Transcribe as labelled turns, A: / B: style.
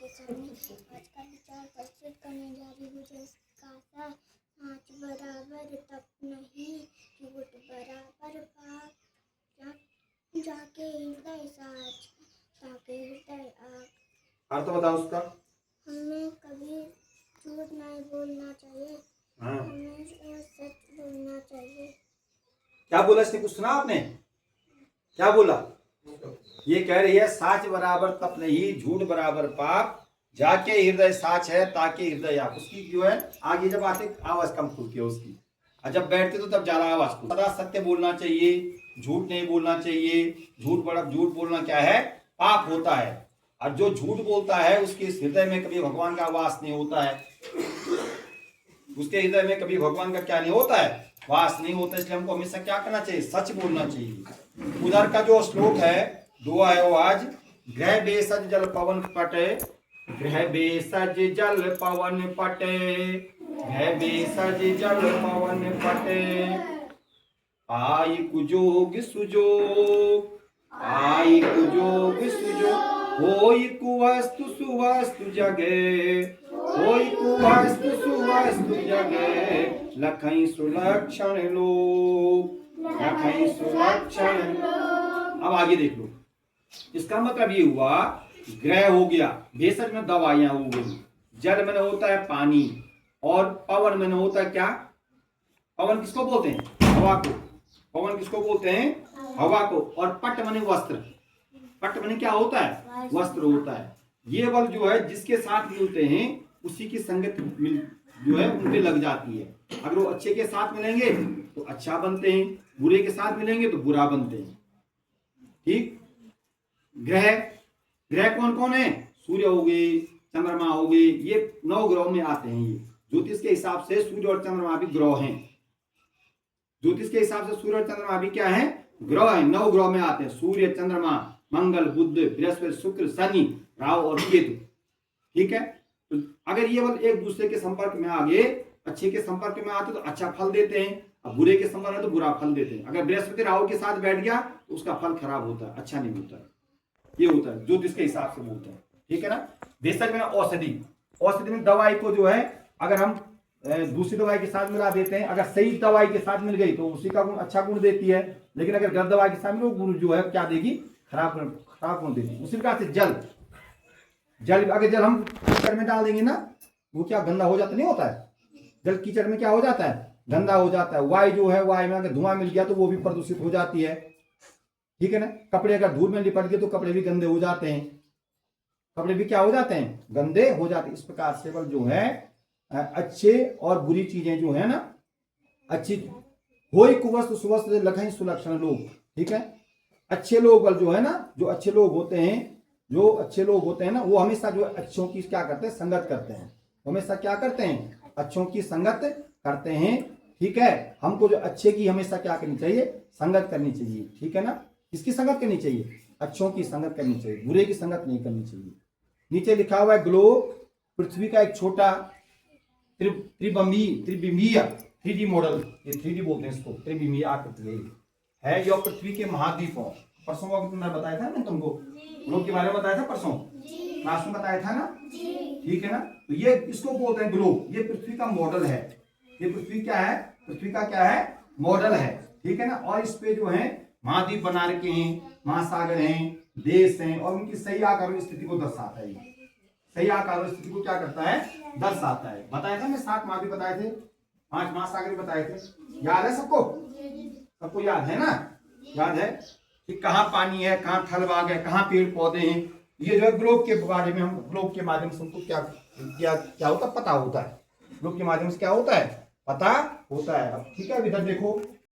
A: सामने आज का विचार प्रस्तुत करने जा रही हूँ जिसका था आँच बराबर तप नहीं, झूठ बराबर पाप, जाके हृदय साच, ताके हृदय आग।
B: अर्थ बताओ उसका।
A: हमें कभी झूठ नहीं बोलना चाहिए, हमें सच बोलना चाहिए।
B: क्या बोला इसने, कुछ सुना आपने? क्या बोला? ये कह रही है साच बराबर तप नहीं, झूठ बराबर पाप, जाके हृदय साच है ताकि हृदय आप। उसकी जो है आगे जब आते आवाज कम खुलती है उसकी, और जब बैठते तो तब ज्यादा आवाज खुलती। सदा सत्य बोलना चाहिए, झूठ नहीं बोलना चाहिए। झूठ बोलना क्या है? पाप होता है। और जो झूठ बोलता है उसके हृदय में कभी भगवान का वास नहीं होता है। उसके हृदय में कभी भगवान का क्या नहीं होता है? वास नहीं होता। इसलिए हमको हमेशा क्या करना चाहिए? सच बोलना चाहिए। उधर का जो श्लोक है दुआ है वो आज, ग्रह बेसज जल पवन पटे, ग्रह बेसज जल पवन पटे, ग्रह बेसज जल पवन पटे, आई कुजोग सुजोग, आई कुजोग सुजोग, होई कुवस्तु सुवस्तु जगे, होई कुवस्तु सुवस्तु जगे, लखई सुलक्षण लोग, लखई सुलक्षण लोग। अब आगे देख लो। इसका मतलब ये हुआ ग्रह हो गया, भेषज में दवाइयां हो गई, जल में होता है पानी, और पवन में होता है क्या? पवन किसको बोलते हैं? हवा को। पवन किसको बोलते हैं? हवा को। और पट मने वस्त्र। पट मने क्या होता है? वस्त्र होता है। ये बल जो है जिसके साथ मिलते हैं उसी की संगत जो है उनपे लग जाती है। अगर वो अच्छे के साथ मिलेंगे तो अच्छा बनते हैं, बुरे के साथ मिलेंगे तो बुरा बनते हैं। ठीक। ग्रह, ग्रह कौन कौन है? सूर्य हो गए, चंद्रमा हो गए, ये 9 ग्रहों में आते हैं। ये ज्योतिष के हिसाब से सूर्य और चंद्रमा भी ग्रह हैं। ज्योतिष के हिसाब से सूर्य और चंद्रमा भी क्या है? ग्रह है। 9 ग्रह में आते हैं, सूर्य, चंद्रमा, मंगल, बुध, बृहस्पति, शुक्र, शनि, राहु और केतु। ठीक है। तो अगर ये बल एक दूसरे के संपर्क में आ गए, अच्छे के संपर्क में आते तो अच्छा फल देते हैं, अब बुरे के संपर्क में तो बुरा फल देते हैं। अगर बृहस्पति राहु के साथ बैठ गया तो उसका फल खराब होता है, अच्छा नहीं होता है। ये होता है ज्योतिष के हिसाब से बोलते हैं। ठीक है ना। भेषज में औषधि, औषधि में दवाई को जो है अगर हम दूसरी दवाई के साथ मिला देते हैं, अगर सही दवाई के साथ मिल गई तो उसी का गुण अच्छा गुण देती है, लेकिन अगर गलत दवाई के साथ मिले वो गुण जो है क्या देगी? खराब गुण देगी। उसी प्रकार से जल, अगर जल हम कीचड़ में डाल देंगे ना, वो क्या गंदा हो जाता नहीं होता है? जल कीचड़ में क्या हो जाता है? गंदा हो जाता है। वायु जो है, वायु में अगर धुआं मिल गया तो वो भी प्रदूषित हो जाती है। ठीक है ना। कपड़े अगर धूल में लिपट गए तो कपड़े भी गंदे हो जाते हैं। कपड़े भी क्या हो जाते हैं? गंदे हो जाते हैं। इस प्रकार से बल जो है अच्छे और बुरी चीजें जो है ना, अच्छी होई कुवस्तु सुवस्तु लखई सुलक्षण लोग। ठीक है। अच्छे लोग बल जो है ना, जो अच्छे लोग होते हैं, जो अच्छे लोग होते हैं ना, वो हमेशा जो अच्छों की क्या करते हैं? संगत करते हैं। हमेशा क्या करते हैं? अच्छों की संगत करते हैं। ठीक है। हमको जो अच्छे की हमेशा क्या करनी चाहिए? संगत करनी चाहिए। ठीक है ना। किसकी संगत करनी चाहिए? अच्छों की संगत करनी चाहिए, बुरे की संगत नहीं करनी चाहिए। नीचे लिखा हुआ है ग्लोब, पृथ्वी का एक छोटा त्रिबिंबीय 3D मॉडल, ये 3D बोलते हैं इसको, त्रिबिंबीय आकृति है जो पृथ्वी के महाद्वीपों, परसों तुमने बताया था ना, तुमको ग्लोब के बारे में बताया था परसों क्लास में, बताया था ना। ठीक है ना। तो ये इसको बोलते हैं ग्लोब। ये पृथ्वी का मॉडल है। ये पृथ्वी क्या है? पृथ्वी का क्या है? मॉडल है। ठीक है ना। और इस पे जो है महाद्वीप बना रखे हैं, महासागर हैं, देश हैं, और उनकी सही आकार स्थिति को दर्शाता है। सही आकार स्थिति को क्या करता है? दर्शाता है। बताया था मैं 7 महाद्वीप बताए थे, 5 महासागर बताए थे। याद है सबको? सबको याद है ना? याद है कि कहाँ पानी है, कहाँ थल बाग है, कहाँ पेड़ पौधे हैं। ये जो है ग्लोब के बारे में, हम ग्लोब के माध्यम से हमको क्या क्या क्या होता है? पता होता है। ग्लोब के माध्यम से क्या होता है? पता होता है। अब ठीक है, इधर देखो।